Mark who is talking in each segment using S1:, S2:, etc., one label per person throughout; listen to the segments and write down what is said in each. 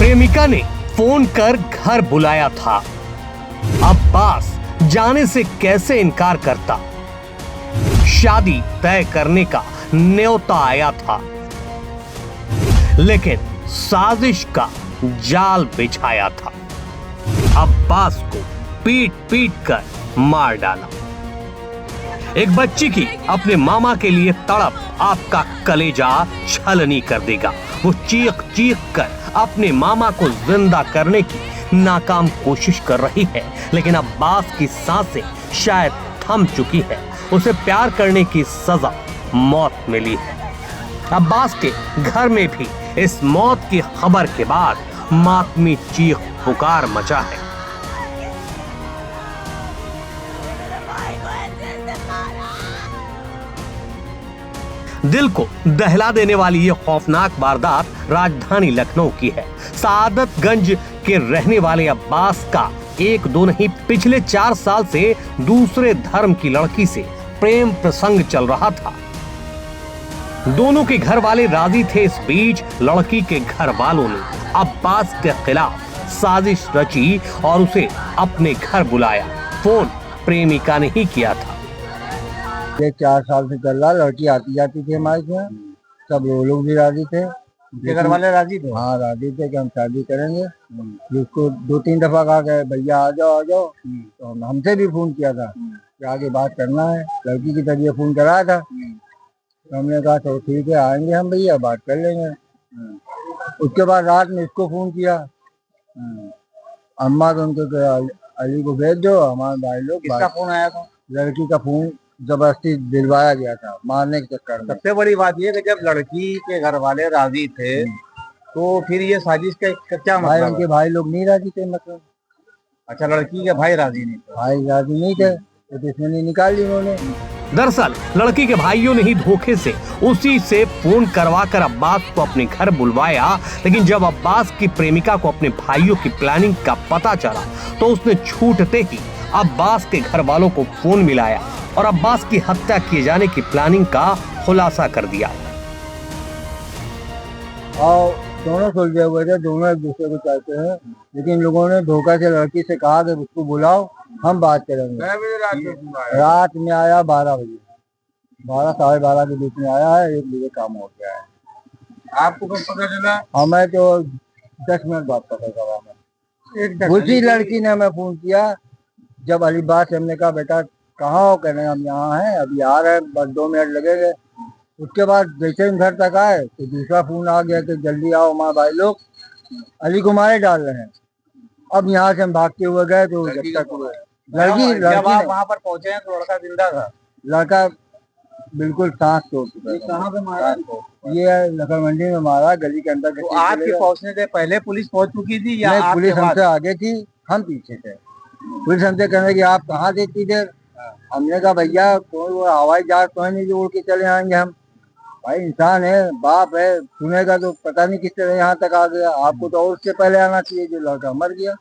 S1: प्रेमिका ने फोन कर घर बुलाया था। अब्बास जाने से कैसे इनकार करता। शादी तय करने का न्योता आया था, लेकिन साजिश का जाल बिछाया था। अब्बास को पीट पीट कर मार डाला। एक बच्ची की अपने मामा के लिए तड़प आपका कलेजा छलनी कर देगा। वो चीख चीख कर अपने मामा को जिंदा करने की नाकाम कोशिश कर रही है, लेकिन अब्बास की सांसें शायद थम चुकी है। उसे प्यार करने की सजा मौत मिली है। अब्बास के घर में भी इस मौत की खबर के बाद मातमी चीख पुकार मचा है। दिल को दहला देने वाली ये खौफनाक वारदात राजधानी लखनऊ की है। सादतगंज के रहने वाले अब्बास का एक दो नहीं पिछले 4 साल से दूसरे धर्म की लड़की से प्रेम प्रसंग चल रहा था। दोनों के घर वाले राजी थे। इस बीच लड़की के घर वालों ने अब्बास के खिलाफ साजिश रची और उसे अपने घर बुलाया। फोन प्रेमिका ने ही किया था।
S2: ये 4 साल से चल रहा, लड़की आती जाती थी हमारे यहाँ, सब वो लोग भी राजी थे।
S3: घर वाले राजी थे?
S2: हाँ राजी थे कि हम शादी करेंगे। जिसको 2-3 दफा कहा गया भैया आ जाओ आ जाओ, तो हमसे भी फोन किया था कि आगे बात करना है। लड़की की तरफ फोन कराया था, तो हमने कहा तो ठीक है आएंगे हम भैया, बात कर लेंगे। उसके बाद रात में इसको फोन किया, अम्मा तो उनको अली को भेज दो, हमारे भाई लोग।
S3: किसका फोन आया था?
S2: लड़की का फोन जबरदस्ती दिलवाया गया था मारने के चक्कर में।
S3: सबसे बड़ी बात यह कि जब लड़की के घर वाले राजी थे तो फिर ये साजिश का क्या
S2: भाई
S3: मतलब?
S2: उनके भाई लोग नहीं राजी थे, मतलब।
S3: अच्छा, लड़की के भाई राजी नहीं थे?
S2: भाई राजी नहीं थे तो दुश्मनी निकाली उन्होंने।
S1: दरअसल लड़की के भाइयों ने ही धोखे से उसी से फोन करवा कर अब्बास को अपने घर बुलवाया, लेकिन जब अब्बास की प्रेमिका को अपने भाइयों की प्लानिंग का पता चला तो उसने छूटते ही अब्बास के घर वालों को फोन मिलाया और अब्बास की हत्या किए जाने की प्लानिंग का खुलासा कर दिया।
S2: और दोनों सुलझे हुए थे, दोनों एक दूसरे को चाहते हैं, लेकिन लोगों ने धोखा से लड़की से कहा कि उसको बुलाओ हम बात करेंगे। रात में आया 12 बजे, 12 साढ़े 12 के बीच में आया है। 1 बजे काम हो गया है।
S3: आपको कब पता चला?
S2: हमें तो 10 मिनट बाद पता चला। उसी लड़की ने हमें फोन किया जब अलीबाग से। हमने कहा बेटा कहाँ हो? कहने हम यहाँ हैं, अभी आ रहे हैं, बस 2 मिनट लगेंगे। उसके बाद जैसे हम घर तक आए तो दूसरा फोन आ गया कि जल्दी आओ, हमारे भाई लोग अली को मारे डाल रहे हैं। अब यहाँ से हम भागते हुए गए तो जब तक लड़की
S3: वहाँ पर पहुंचे हैं तो लड़का जिंदा था?
S2: लड़का बिल्कुल सांस तोड़ चुका है।
S3: कहाँ पे मारा?
S2: ये लखन मंडी में मारा, गली के अंदर।
S3: तो आपके पहुंचने से पहले पुलिस पहुंच चुकी थी या
S2: नहीं, पुलिस हमसे आगे थी, हम पीछे थे। पुलिस हमसे कहने की आप कहाँ थे इतनी देर? हमने कहा भैया कोई हवाई जहाज तो नहीं जो उड़ के चले आएंगे हम। भाई इंसान है, बाप है, सुनेगा तो पता नहीं किस तरह यहाँ तक आ गया। आपको तो और उससे पहले आना चाहिए। जो लड़का मर गया,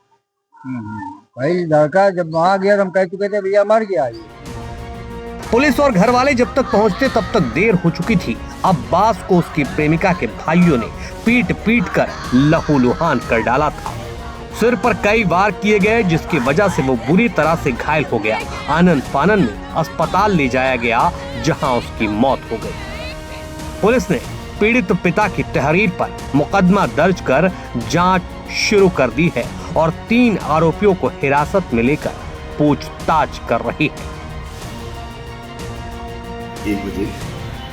S2: भाई लड़का जब वहाँ गया तो हम कह चुके थे भैया मर गया।
S1: पुलिस और घर वाले जब तक पहुंचते तब तक देर हो चुकी थी। अब्बास को उसकी प्रेमिका के भाइयों ने पीट पीट कर लहूलुहान कर डाला था। सिर पर कई वार किए गए, जिसकी वजह से वो बुरी तरह से घायल हो गया। आनंद फानन में अस्पताल ले जाया गया, जहां उसकी मौत हो गई। पुलिस ने पीड़ित पिता की तहरीर पर मुकदमा दर्ज कर जांच शुरू कर दी है और 3 आरोपियों को हिरासत में लेकर पूछताछ कर रही है।
S4: 1 बजे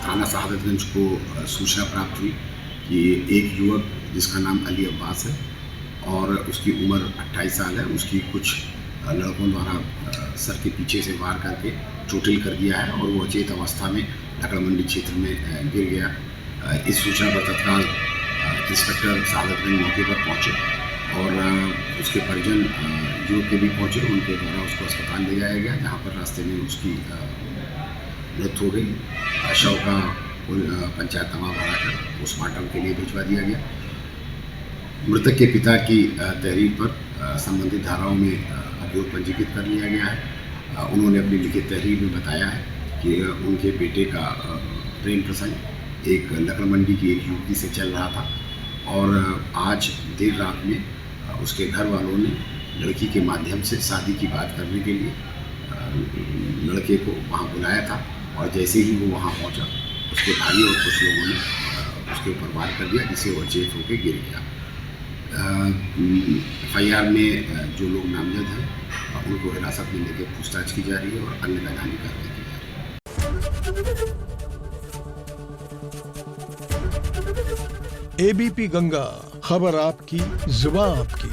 S4: थाना सादतगंज को सूचना प्राप्त हुई कि एक युवक जिसका नाम अली अब्बास है और उसकी उम्र 28 साल है, उसकी कुछ लड़कों द्वारा सर के पीछे से वार करके चोटिल कर दिया है और वो अचेत अवस्था में लकड़ मंडी क्षेत्र में गिर गया। इस सूचना पर तत्काल इंस्पेक्टर सादतगंज मौके पर पहुंचे और उसके परिजन युवक के भी पहुंचे। उनके द्वारा उसको अस्पताल ले जाया गया, जहां पर रास्ते में उसकी मृत्यु हो गई। शव का पंचायत तमाम बढ़ाकर पोस्टमार्टम के लिए भिजवा दिया गया। मृतक के पिता की तहरीर पर संबंधित धाराओं में अभियोग पंजीकृत कर लिया गया है। उन्होंने अपनी लिखित तहरीर में बताया है कि उनके बेटे का प्रेम प्रसंग एक लकड़ मंडी की एक युवती से चल रहा था और आज देर रात में उसके घर वालों ने लड़की के माध्यम से शादी की बात करने के लिए लड़के को वहाँ बुलाया था। और जैसे ही वो वहाँ पहुँचा, उसके भाई और कुछ लोगों ने उसके ऊपर वार कर दिया, जिससे वो चेत होकर गिर गया। FIR में जो लोग नामजद हैं उनको हिरासत में लेकर पूछताछ की जा रही है और अन्य वैधानिक कार्रवाई की जा रही है।
S5: ABP गंगा, खबर आपकी, जुबान आपकी।